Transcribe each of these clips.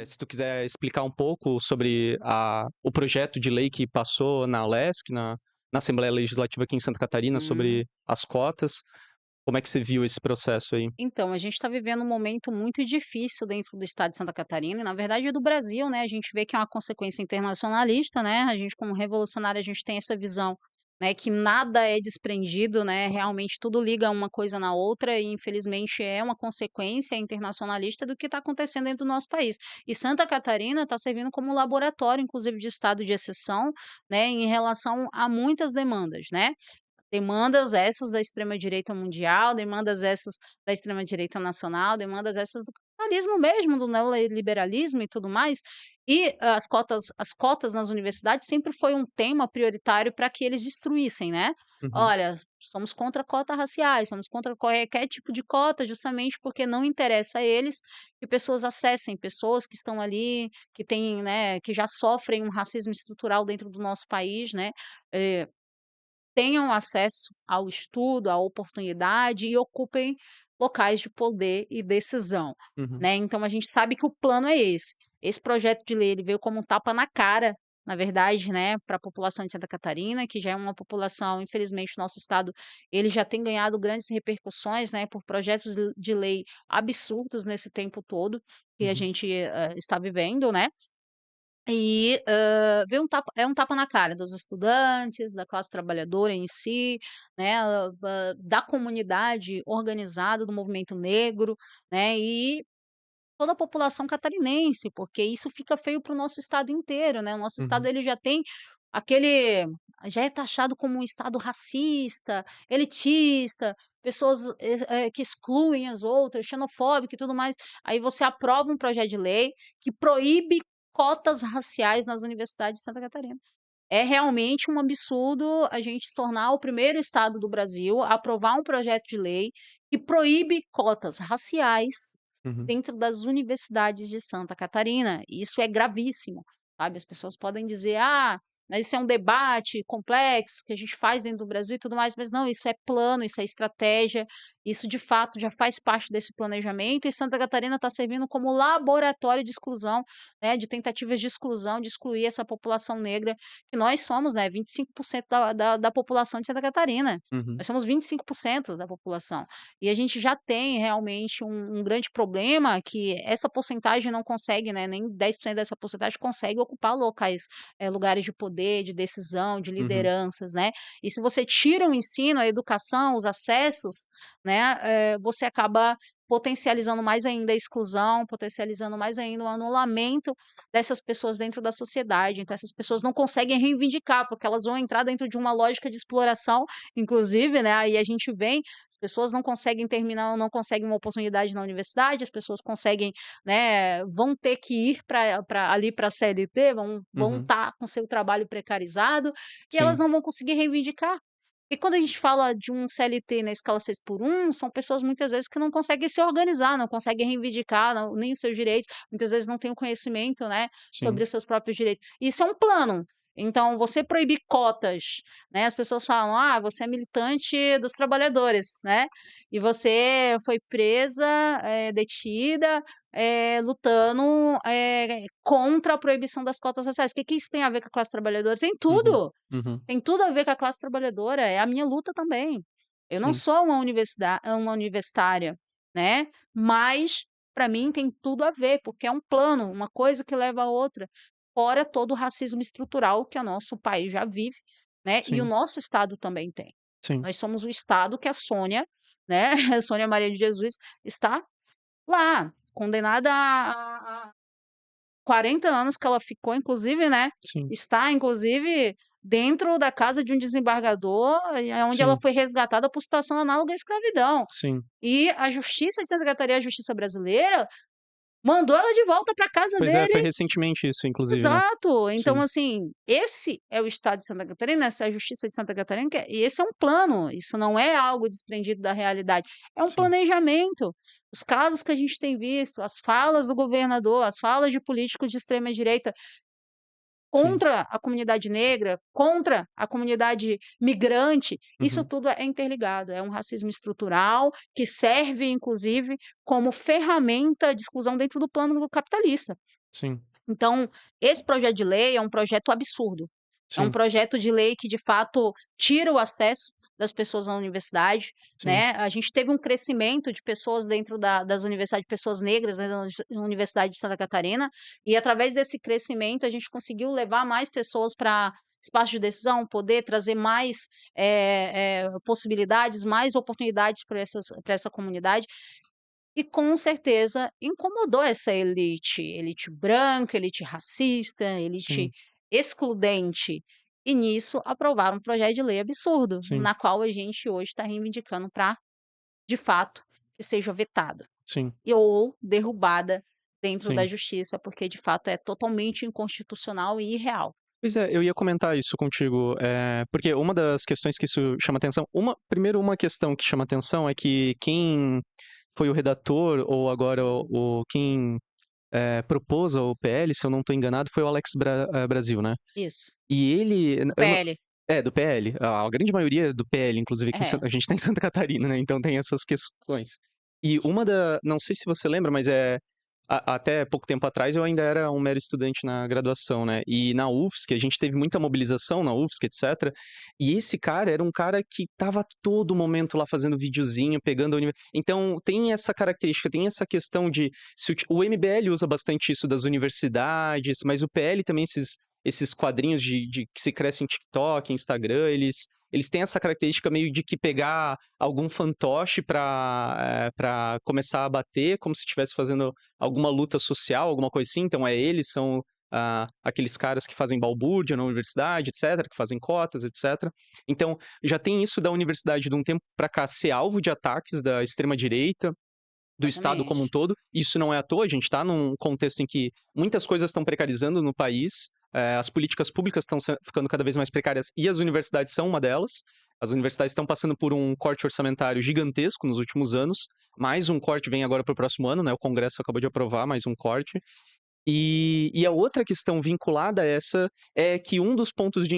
Se tu quiser explicar um pouco sobre o projeto de lei que passou na ULESC, na Assembleia Legislativa aqui em Santa Catarina, Hum. sobre as cotas, como é que você viu esse processo aí? Então, a gente está vivendo um momento muito difícil dentro do estado de Santa Catarina e, na verdade, do Brasil, né? A gente vê que é uma consequência internacionalista, né? A gente, como revolucionário, a gente tem essa visão, né? Que nada é desprendido, né? Realmente tudo liga uma coisa na outra e, infelizmente, é uma consequência internacionalista do que está acontecendo dentro do nosso país. E Santa Catarina está servindo como laboratório, inclusive, de estado de exceção, né? Em relação a muitas demandas, né? Demandas essas da extrema-direita mundial, demandas essas da extrema-direita nacional, demandas essas do capitalismo mesmo, do neoliberalismo e tudo mais. E as cotas nas universidades sempre foi um tema prioritário para que eles destruíssem, né. Uhum, "Olha, somos contra cotas raciais, somos contra qualquer tipo de cota, justamente porque não interessa a eles que pessoas acessem, pessoas que estão ali, que têm, né, que já sofrem um racismo estrutural dentro do nosso país, né, eh, tenham acesso ao estudo, à oportunidade e ocupem locais de poder e decisão, uhum, né. Então a gente sabe que o plano é esse. Esse projeto de lei, ele veio como um tapa na cara, na verdade, né, para a população de Santa Catarina, que já é uma população, infelizmente, o nosso estado, ele já tem ganhado grandes repercussões, né, por projetos de lei absurdos nesse tempo todo que a uhum. gente, está vivendo, né. E, veio um tapa na cara dos estudantes, da classe trabalhadora em si, né, da comunidade organizada do movimento negro, né, e toda a população catarinense, porque isso fica feio para o nosso estado inteiro, né, o nosso estado Uhum. ele já tem aquele já é taxado como um estado racista, elitista, pessoas, que excluem as outras, xenofóbico e tudo mais. Aí você aprova um projeto de lei que proíbe cotas raciais nas universidades de Santa Catarina. É realmente um absurdo a gente se tornar o primeiro estado do Brasil a aprovar um projeto de lei que proíbe cotas raciais Uhum. dentro das universidades de Santa Catarina. E isso é gravíssimo, sabe. As pessoas podem dizer: "Ah, mas isso é um debate complexo que a gente faz dentro do Brasil e tudo mais", mas não, isso é plano, isso é estratégia, isso de fato já faz parte desse planejamento e Santa Catarina está servindo como laboratório de exclusão, né, de tentativas de exclusão, de excluir essa população negra que nós somos, né, 25% da população de Santa Catarina. Uhum. Nós somos 25% da população. E a gente já tem realmente um grande problema que essa porcentagem não consegue, né, nem 10% dessa porcentagem consegue ocupar locais, lugares de poder, de decisão, de Uhum. lideranças, né. E se você tira o ensino, a educação, os acessos, né, você acaba potencializando mais ainda a exclusão, potencializando mais ainda o anulamento dessas pessoas dentro da sociedade. Então essas pessoas não conseguem reivindicar, porque elas vão entrar dentro de uma lógica de exploração, inclusive, né, aí a gente vem, as pessoas não conseguem terminar, não conseguem uma oportunidade na universidade, as pessoas conseguem, né, vão ter que ir para ali para a CLT, vão Uhum. estar com seu trabalho precarizado, e elas Sim. não vão conseguir reivindicar. E quando a gente fala de um CLT na escala 6 por 1, são pessoas muitas vezes que não conseguem se organizar, não conseguem reivindicar nem os seus direitos, muitas vezes não têm o conhecimento, né, sobre Sim. os seus próprios direitos. Isso é um plano. Então você proibir cotas, né, as pessoas falam: "Ah, você é militante dos trabalhadores", né, e você foi presa, detida, lutando, contra a proibição das cotas raciais. O que que isso tem a ver com a classe trabalhadora? Tem Uhum. tudo! Uhum. Tem tudo a ver com a classe trabalhadora, é a minha luta também. Eu não Sim. sou uma universitária, né, mas para mim tem tudo a ver, porque é um plano, uma coisa que leva a outra, fora todo o racismo estrutural que o nosso país já vive, né, e o Sim. nosso estado também tem. Sim. Nós somos o estado que a Sônia, né, a Sônia Maria de Jesus está lá, condenada a 40 anos que ela ficou, inclusive, né, Sim. está inclusive dentro da casa de um desembargador, onde ela Sim. foi resgatada por situação análoga à escravidão. Sim. E a justiça de Santa Catarina, a justiça brasileira, mandou ela de volta para casa Pois é, foi dele. recentemente isso inclusive, né. Exato. Então, Sim. assim, esse é o estado de Santa Catarina, essa é a justiça de Santa Catarina, e esse é um plano, isso não é algo desprendido da realidade, é um Sim. planejamento. Os casos que a gente tem visto, as falas do governador, as falas de políticos de extrema direita, sim, contra a comunidade negra, contra a comunidade migrante, isso uhum, tudo é interligado, é um racismo estrutural que serve, inclusive, como ferramenta de exclusão dentro do plano capitalista. sim, Então, esse projeto de lei é um projeto absurdo. É um sim, projeto de lei que, de fato, tira o acesso das pessoas à universidade, sim, né. A gente teve um crescimento de pessoas dentro das universidades, pessoas negras, né, na Universidade de Santa Catarina, e através desse crescimento a gente conseguiu levar mais pessoas para espaço de decisão, poder trazer mais, possibilidades, mais oportunidades para essa comunidade. E com certeza incomodou essa elite, elite branca, elite racista, elite sim, excludente. E nisso aprovaram um projeto de lei absurdo, sim, na qual a gente hoje está reivindicando para, de fato, que seja vetada sim, e ou derrubada dentro da sim. justiça, porque de fato é totalmente inconstitucional e irreal. Pois é, eu ia comentar isso contigo, porque uma das questões que isso chama atenção, primeiro uma questão que chama atenção é que quem foi o redator ou agora quem, propôs o PL, se eu não estou enganado, foi o Alex Brasil, né. Isso, E ele do eu não PL. é, do PL, a grande maioria é do PL, inclusive aqui É, a gente tá em Santa Catarina, né, então tem essas questões. E não sei se você lembra, mas, até pouco tempo atrás eu ainda era um mero estudante na graduação, né, e na UFSC a gente teve muita mobilização na UFSC, etcétera, e esse cara era um cara que estava a todo momento lá fazendo videozinho, pegando a então tem essa característica, tem essa questão de se o MBL usa bastante isso das universidades, mas o PL também esses quadrinhos que se cresce em TikTok, Instagram, eles têm essa característica meio de que pegar algum fantoche pra começar a bater, como se estivesse fazendo alguma luta social, alguma coisa assim. Então eles são, aqueles caras que fazem balbúrdia na universidade, etcétera, que fazem cotas, etcétera. Então, já tem isso da universidade de um tempo pra cá ser alvo de ataques da extrema direita, do Estado como um exatamente. todo. Isso não é à toa, a gente está num contexto em que muitas coisas estão precarizando no país, as políticas públicas estão ficando cada vez mais precárias e as universidades são uma delas. As universidades estão passando por um corte orçamentário gigantesco nos últimos anos. Mais um corte vem agora para o próximo ano, né? O Congresso acabou de aprovar mais um corte. E a outra questão vinculada a essa é que um dos pontos de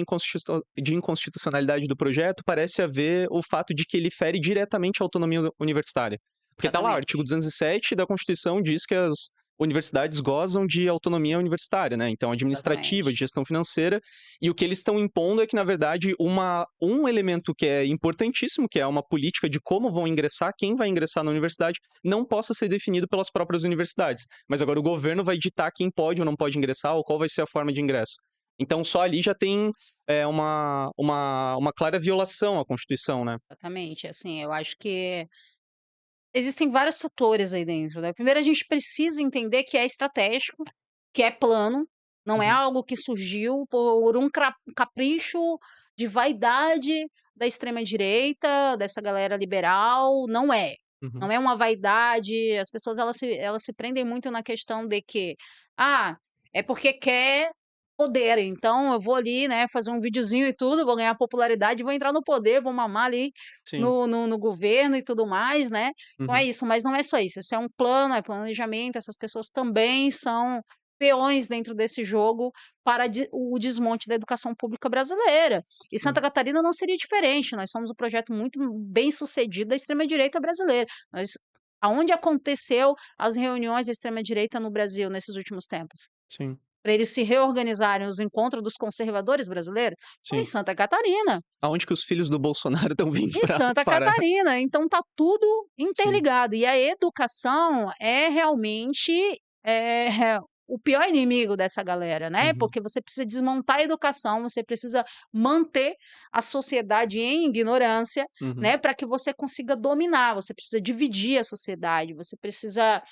inconstitucionalidade do projeto parece haver o fato de que ele fere diretamente a autonomia universitária. Porque tá lá, o artigo Exatamente. 207 da Constituição diz que as universidades gozam de autonomia universitária, né? Então, administrativa, de Exatamente. gestão financeira, e o que eles estão impondo é que, na verdade, um elemento que é importantíssimo, que é uma política de como vão ingressar, quem vai ingressar na universidade, não possa ser definido pelas próprias universidades. Mas agora o governo vai ditar quem pode ou não pode ingressar, ou qual vai ser a forma de ingresso. Então, só ali já tem uma clara violação à Constituição, né? Exatamente. Assim, eu acho que existem vários fatores aí dentro, né. Primeiro a gente precisa entender que é estratégico, que é plano, não é Uhum, algo que surgiu por um capricho de vaidade da extrema direita, dessa galera liberal, não é. uhum, Não é uma vaidade, as pessoas elas se prendem muito na questão de que: "Ah, é porque quer poder, então eu vou ali, né, fazer um videozinho e tudo, vou ganhar popularidade, vou entrar no poder, vou mamar ali sim, no governo e tudo mais, né". Então é uhum, isso, mas não é só isso é um plano, é planejamento, essas pessoas também são peões dentro desse jogo para o desmonte da educação pública brasileira. E Santa sim, Catarina não seria diferente, nós somos um projeto muito bem-sucedido da extrema-direita brasileira. Nós aonde aconteceu as reuniões da extrema-direita no Brasil nesses últimos tempos? sim, Para eles se reorganizarem, os encontros dos conservadores brasileiros? Foi em sim. Santa Catarina. Aonde que os filhos do Bolsonaro estão vindo Em pra Santa parar? Catarina, então tá tudo Sim, interligado. E a educação é realmente, o pior inimigo dessa galera, né, uhum, porque você precisa desmontar a educação, você precisa manter a sociedade em ignorância, uhum, né, para que você consiga dominar, você precisa dividir a sociedade, você precisa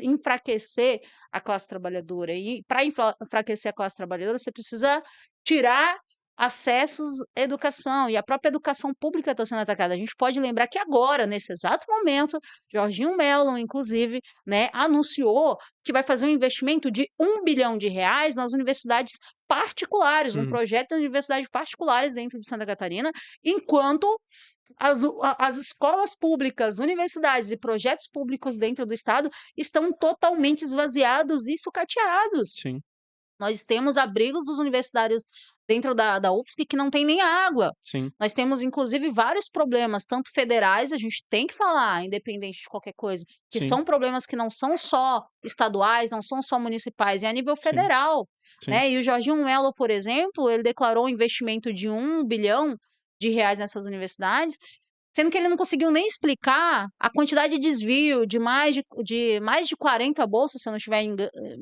enfraquecer a classe trabalhadora e para enfraquecer a classe trabalhadora, você precisa tirar acessos à educação, e a própria educação pública está sendo atacada. A gente pode lembrar que agora, nesse exato momento, Jorginho Mello, inclusive, né, anunciou que vai fazer um investimento de R$ 1 bilhão nas universidades particulares, um uhum, projeto de universidades particulares dentro de Santa Catarina, enquanto as escolas públicas, universidades e projetos públicos dentro do estado estão totalmente esvaziados e sucateados. sim. Nós temos abrigos dos universitários dentro da UFSC que não tem nem água. Sim, Nós temos, inclusive, vários problemas, tanto federais, a gente tem que falar, independente de qualquer coisa, que sim, são problemas que não são só estaduais, não são só municipais, é a nível sim, federal, sim. né? E o Jorginho Mello, por exemplo, ele declarou um investimento de R$ 1 bilhão nessas universidades, sendo que ele não conseguiu nem explicar a quantidade de desvio de mais de 40 bolsas, se eu não estiver Uhum.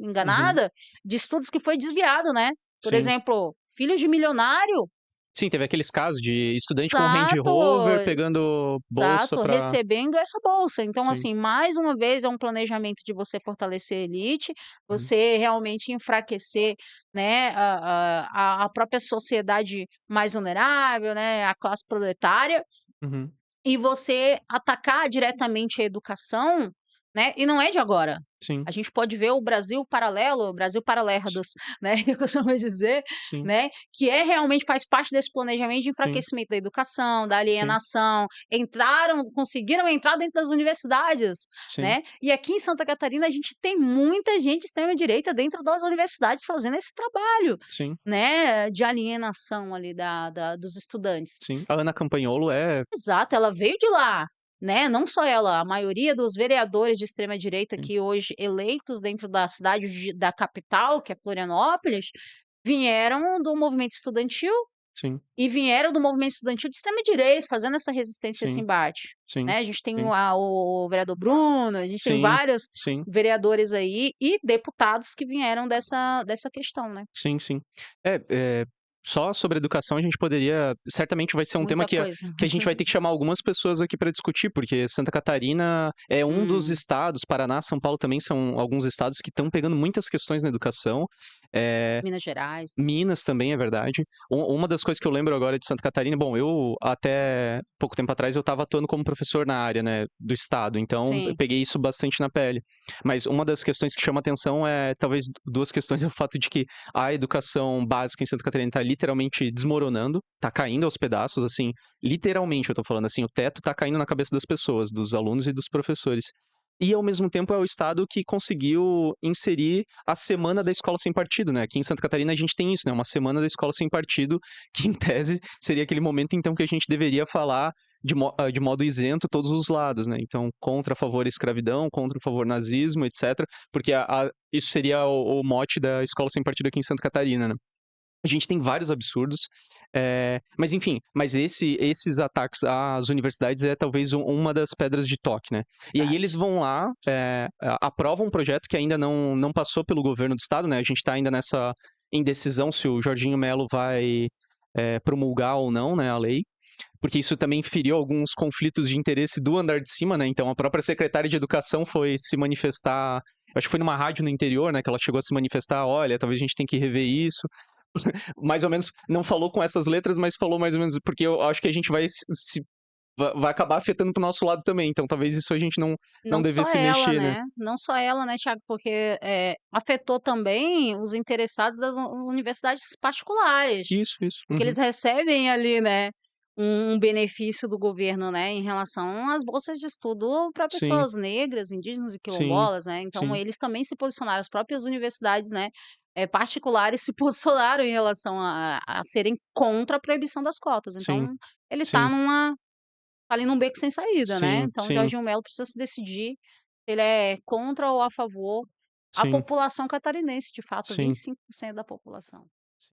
enganada, de estudos que foi desviado, né. Por Sim. exemplo, filhos de milionário, Sim, teve aqueles casos de estudante com Range exato, Rover pegando bolsa exato, pra recebendo essa bolsa. Então, sim. assim, mais uma vez é um planejamento de você fortalecer a elite, Uhum. você realmente enfraquecer, né, a própria sociedade mais vulnerável, né, a classe proletária. Uhum. E você atacar diretamente a educação, né, e não é de agora. Sim, A gente pode ver o Brasil paralelo, o Brasil paralelos, né, que eu costumo dizer, sim, né, que realmente faz parte desse planejamento de sim, enfraquecimento da educação, da sim, alienação, conseguiram entrar dentro das universidades, sim, né. E aqui em Santa Catarina a gente tem muita gente de extrema direita dentro das universidades fazendo esse trabalho, sim, né, de alienação ali dos estudantes. sim. A Ana Campagnolo é Exato, ela veio de lá, né, não só ela, a maioria dos vereadores de extrema direita sim, que hoje eleitos dentro da cidade da capital, que é Florianópolis, vieram do movimento estudantil sim, e vieram do movimento estudantil de extrema direita, fazendo essa resistência, esse sim, embate, sim, né. A gente tem sim, o vereador Bruno, a gente tem sim, vários sim, vereadores aí e deputados que vieram dessa questão, né. sim, sim. É, só sobre educação a gente poderia certamente vai ser um tema Muita que coisa. a gente vai ter que chamar algumas pessoas aqui para discutir, porque Santa Catarina é um dos Hum, estados, Paraná, São Paulo também são alguns estados que estão pegando muitas questões na educação. Eh Minas Gerais. Minas também, é verdade. Uma das coisas que eu lembro agora de Santa Catarina, bom, eu até pouco tempo atrás eu estava atuando como professor na área, né, do estado, então eu Sim, peguei isso bastante na pele. Mas uma das questões que chama atenção é talvez duas questões, é o fato de que a educação básica em Santa Catarina está literalmente desmoronando, está caindo aos pedaços, assim, literalmente eu tô falando assim, o teto está caindo na cabeça das pessoas, dos alunos e dos professores. E ao mesmo tempo é o estado que conseguiu inserir a semana da escola sem partido, né? Aqui em Santa Catarina a gente tem isso, né? Uma semana da escola sem partido, que em tese seria aquele momento então que a gente deveria falar de modo isento todos os lados, né? Então, contra a favor escravidão, contra a favor nazismo, etc. Porque isso seria o mote da escola sem partido aqui em Santa Catarina, né? A gente tem vários absurdos, mas enfim, mas esses ataques às universidades é talvez uma das pedras de toque, né. E aí eles verdade. vão lá, aprovam um projeto que ainda não passou pelo governo do estado, né, a gente tá ainda nessa indecisão se o Jorginho Mello vai, promulgar ou não, né, a lei, porque isso também feriu alguns conflitos de interesse do andar de cima, né, então a própria secretária de educação foi se manifestar, acho que foi numa rádio no interior, né, que ela chegou a se manifestar: "Olha, talvez a gente tenha que rever isso". Mais ou menos, não falou com essas letras, mas falou mais ou menos, porque eu acho que a gente vai acabar afetando pro nosso lado também, então talvez isso a gente não devesse mexer, né. Não só ela, né, Thiago, porque, afetou também os interessados das universidades particulares, Isso. porque Uhum. eles recebem ali, né, um benefício do governo, né, em relação às bolsas de estudo para Sim, pessoas negras, indígenas e sim, quilombolas, né, então sim, eles também se posicionaram, as próprias universidades, né, particulares se posicionaram em relação a serem contra a proibição das cotas, sim, então ele sim, tá ali num beco sem saída, né, sim, então o sim, Jorginho Mello precisa se decidir se ele é contra ou a favor. A sim, população catarinense, de fato, sim. 25% da população.